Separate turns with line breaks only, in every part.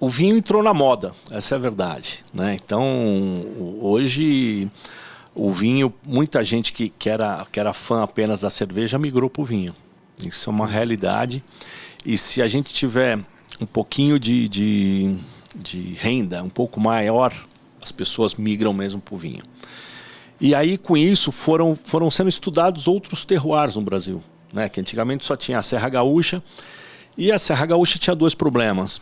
o vinho entrou na moda, essa é a verdade, né? Então, hoje, o vinho, muita gente que era fã apenas da cerveja migrou para o vinho. Isso é uma realidade. E se a gente tiver um pouquinho de renda um pouco maior, as pessoas migram mesmo para o vinho. E aí, com isso, foram sendo estudados outros terroirs no Brasil, né? Que antigamente só tinha a Serra Gaúcha, e a Serra Gaúcha tinha dois problemas.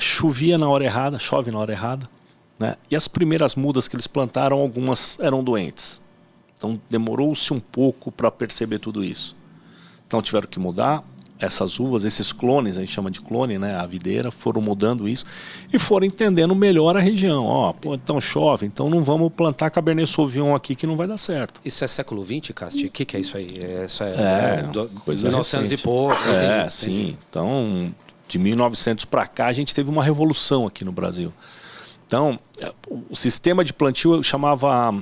Chovia na hora errada, chove na hora errada, né? E as primeiras mudas que eles plantaram, algumas eram doentes. Então demorou-se um pouco para perceber tudo isso. Então tiveram que mudar essas uvas, esses clones, a gente chama de clone, né? A videira, foram mudando isso e foram entendendo melhor a região. Então chove, então não vamos plantar Cabernet Sauvignon aqui que não vai dar certo.
Isso é século XX, Casti? O que é isso aí? Isso
coisa
1900
recente.
e pouco. Entendi.
Sim. Então, de 1900 para cá, a gente teve uma revolução aqui no Brasil. Então, o sistema de plantio eu chamava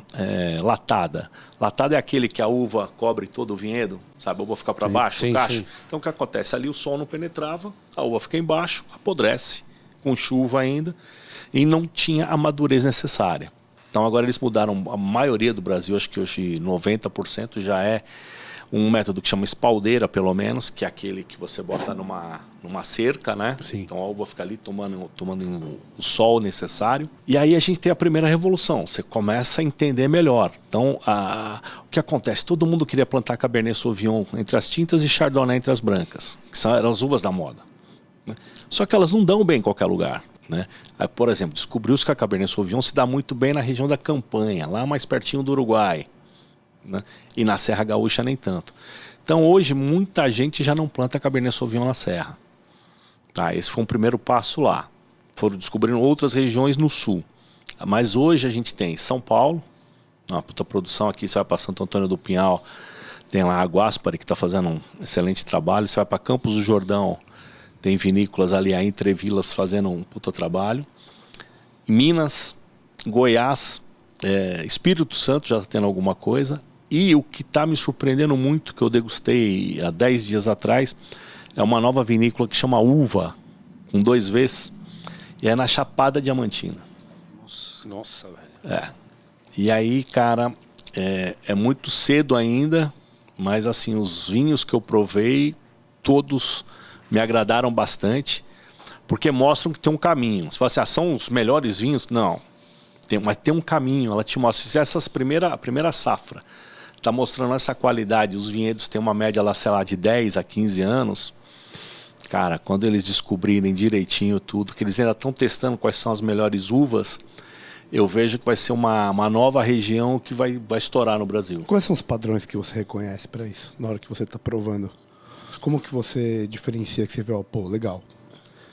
latada. Latada é aquele que a uva cobre todo o vinhedo, sabe? A uva fica para baixo, o cacho. Sim. Então, o que acontece? Ali o sol não penetrava, a uva fica embaixo, apodrece, com chuva ainda, e não tinha a madurez necessária. Então, agora eles mudaram, a maioria do Brasil, acho que hoje 90% já é um método que chama espaldeira, pelo menos, que é aquele que você bota numa cerca, né?
Sim.
Então a uva fica ali tomando o sol necessário. E aí a gente tem a primeira revolução, você começa a entender melhor. Então, o que acontece? Todo mundo queria plantar Cabernet Sauvignon entre as tintas e Chardonnay entre as brancas, que eram as uvas da moda, né? Só que elas não dão bem em qualquer lugar, né? Aí, por exemplo, descobriu-se que a Cabernet Sauvignon se dá muito bem na região da Campanha, lá mais pertinho do Uruguai, né? E na Serra Gaúcha nem tanto. Então hoje muita gente já não planta Cabernet Sauvignon na Serra. Tá, esse foi um primeiro passo lá. Foram descobrindo outras regiões no sul. Mas hoje a gente tem São Paulo, uma puta produção aqui, você vai para Santo Antônio do Pinhal, tem lá a Guaspari que está fazendo um excelente trabalho. Você vai para Campos do Jordão, tem vinícolas ali, a Entrevilas fazendo um puta trabalho. Minas, Goiás, Espírito Santo já está tendo alguma coisa. E o que está me surpreendendo muito, que eu degustei há 10 dias atrás, é uma nova vinícola que chama Uva, com 2 Vs, e é na Chapada Diamantina.
Nossa, velho.
E aí, cara, é muito cedo ainda, mas assim, os vinhos que eu provei, todos me agradaram bastante, porque mostram que tem um caminho. Você fala assim, são os melhores vinhos? Não. Mas tem um caminho, ela te mostra. Se a primeira safra está mostrando essa qualidade, os vinhedos têm uma média lá, sei lá, de 10 a 15 anos, cara, quando eles descobrirem direitinho tudo, que eles ainda estão testando quais são as melhores uvas, eu vejo que vai ser uma nova região que vai estourar no Brasil.
Quais são os padrões que você reconhece para isso, na hora que você está provando? Como que você diferencia, que você vê, legal,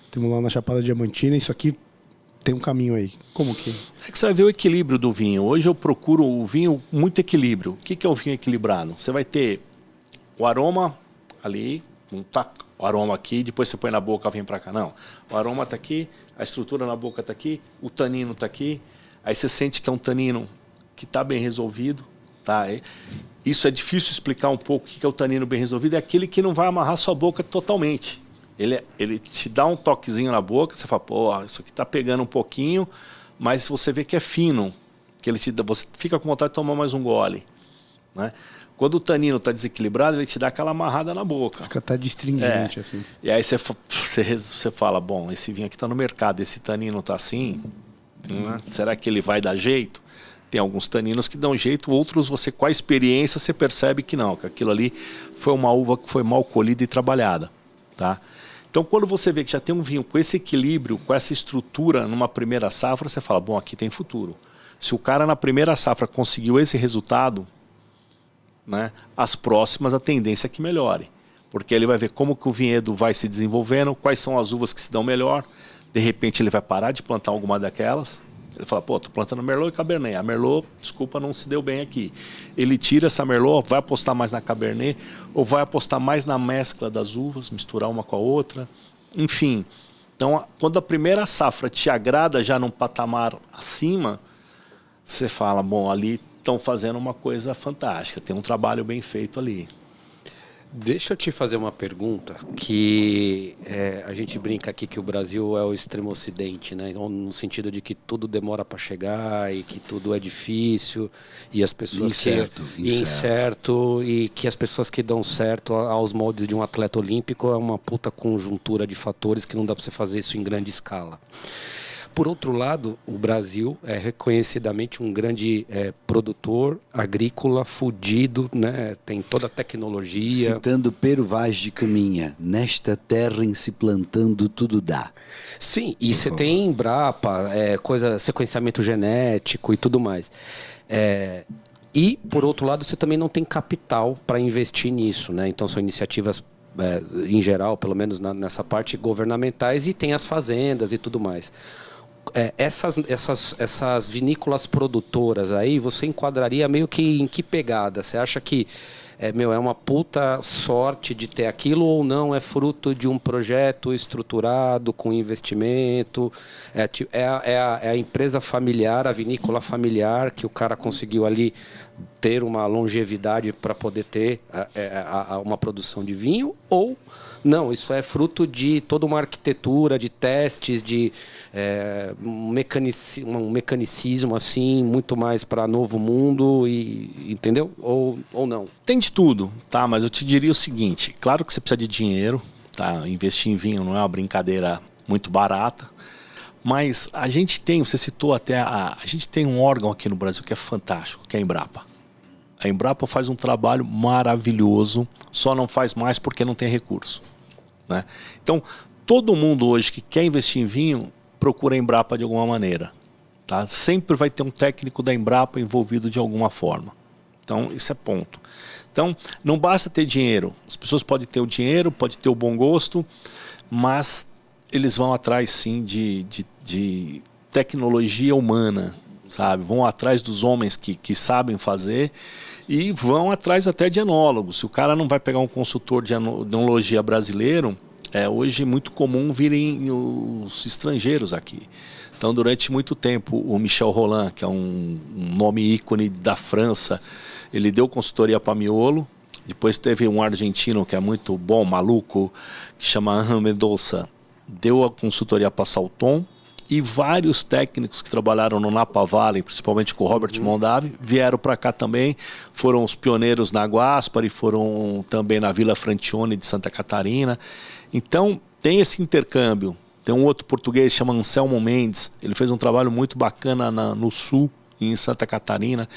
temos lá na Chapada Diamantina, isso aqui tem um caminho aí. Como que?
É que você vai ver o equilíbrio do vinho. Hoje eu procuro o vinho muito equilíbrio. O que é o vinho equilibrado? Você vai ter o aroma ali, não tá o aroma aqui, depois você põe na boca, vem para cá. Não. O aroma está aqui, a estrutura na boca está aqui, o tanino está aqui. Aí você sente que é um tanino que está bem resolvido. Tá? Isso é difícil explicar um pouco o que é o tanino bem resolvido. É aquele que não vai amarrar sua boca totalmente. Ele te dá um toquezinho na boca, você fala, isso aqui está pegando um pouquinho, mas você vê que é fino, que você fica com vontade de tomar mais um gole, né? Quando o tanino está desequilibrado, ele te dá aquela amarrada na boca.
Fica até distringente, assim.
E aí você fala, bom, esse vinho aqui está no mercado, esse tanino está assim, né? Será que ele vai dar jeito? Tem alguns taninos que dão jeito, outros com a experiência você percebe que não, que aquilo ali foi uma uva que foi mal colhida e trabalhada, tá? Então, quando você vê que já tem um vinho com esse equilíbrio, com essa estrutura numa primeira safra, você fala, bom, aqui tem futuro. Se o cara na primeira safra conseguiu esse resultado, né, as próximas a tendência é que melhore. Porque ele vai ver como que o vinhedo vai se desenvolvendo, quais são as uvas que se dão melhor. De repente ele vai parar de plantar alguma daquelas. Ele fala, tô plantando Merlot e Cabernet. A Merlot, desculpa, não se deu bem aqui. Ele tira essa Merlot, vai apostar mais na Cabernet, ou vai apostar mais na mescla das uvas, misturar uma com a outra. Enfim, então quando a primeira safra te agrada já num patamar acima, você fala, bom, ali estão fazendo uma coisa fantástica, tem um trabalho bem feito ali.
Deixa eu te fazer uma pergunta que a gente brinca aqui que o Brasil é o extremo ocidente, né? No sentido de que tudo demora para chegar e que tudo é difícil e as pessoas incerto e que as pessoas que dão certo aos moldes de um atleta olímpico é uma puta conjuntura de fatores que não dá para você fazer isso em grande escala. Por outro lado, o Brasil é reconhecidamente um grande produtor agrícola fudido, né? Tem toda a tecnologia.
Citando Pero Vaz de Caminha, nesta terra em se plantando tudo dá.
Sim, e você tem Embrapa, sequenciamento genético e tudo mais. E, por outro lado, você também não tem capital para investir nisso, né? Então, são iniciativas, em geral, pelo menos nessa parte, governamentais, e tem as fazendas e tudo mais. Essas vinícolas produtoras aí, você enquadraria meio que em que pegada? Você acha que é uma puta sorte de ter aquilo ou não? É fruto de um projeto estruturado com investimento? É a empresa familiar, a vinícola familiar, que o cara conseguiu ali ter uma longevidade para poder ter uma produção de vinho? Ou não, isso é fruto de toda uma arquitetura, de testes, de um mecanicismo assim, muito mais para novo mundo, entendeu? Ou não?
Tem de tudo, tá? Mas eu te diria o seguinte, claro que você precisa de dinheiro, tá? Investir em vinho não é uma brincadeira muito barata, mas a gente tem, você citou até, a gente tem um órgão aqui no Brasil que é fantástico, que é a Embrapa. A Embrapa faz um trabalho maravilhoso, só não faz mais porque não tem recurso, né? Então, todo mundo hoje que quer investir em vinho, procura a Embrapa de alguma maneira, tá? Sempre vai ter um técnico da Embrapa envolvido de alguma forma. Então, isso é ponto. Então, não basta ter dinheiro. As pessoas podem ter o dinheiro, podem ter o bom gosto, mas eles vão atrás, sim, de tecnologia humana, sabe? Vão atrás dos homens que sabem fazer e vão atrás até de enólogos. Se o cara não vai pegar um consultor de enologia brasileiro, hoje é muito comum virem os estrangeiros aqui. Então, durante muito tempo, o Michel Rolland, que é um nome ícone da França, ele deu consultoria para Miolo. Depois teve um argentino que é muito bom, maluco, que chama Anjan Mendoza, deu a consultoria para Salton. E vários técnicos que trabalharam no Napa Valley, principalmente com o Robert Mondavi, vieram para cá também, foram os pioneiros na Guaspari, foram também na Vila Francione de Santa Catarina. Então, tem esse intercâmbio. Tem um outro português que chama Anselmo Mendes, ele fez um trabalho muito bacana no sul, em Santa Catarina,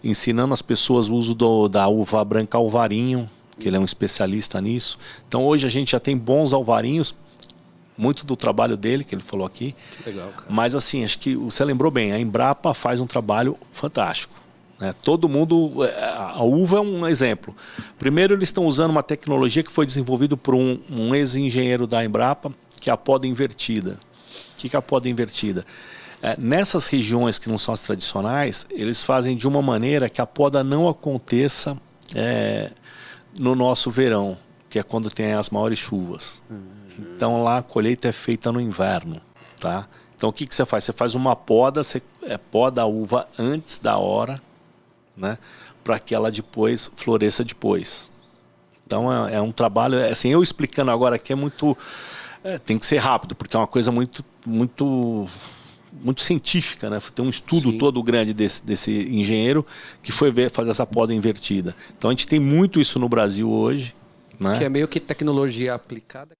ensinando as pessoas o uso da uva branca Alvarinho, que ele é um especialista nisso. Então, hoje a gente já tem bons alvarinhos, muito do trabalho dele, que ele falou aqui.
Que legal, cara.
Mas assim, acho que você lembrou bem, a Embrapa faz um trabalho fantástico, né? Todo mundo, a uva é um exemplo. Primeiro, eles estão usando uma tecnologia que foi desenvolvida por um ex-engenheiro da Embrapa, que é a poda invertida. O que é a poda invertida? Nessas regiões que não são as tradicionais, eles fazem de uma maneira que a poda não aconteça no nosso verão, que é quando tem as maiores chuvas. Então lá a colheita é feita no inverno, tá? Então o que você faz? Você faz uma poda, você poda a uva antes da hora, né? Para que ela depois floresça depois. Então é um trabalho, assim, eu explicando agora aqui é muito, tem que ser rápido, porque é uma coisa muito científica, né? Tem um estudo todo grande desse engenheiro que foi fazer essa poda invertida. Então a gente tem muito isso no Brasil hoje, né?
Que é meio que tecnologia aplicada.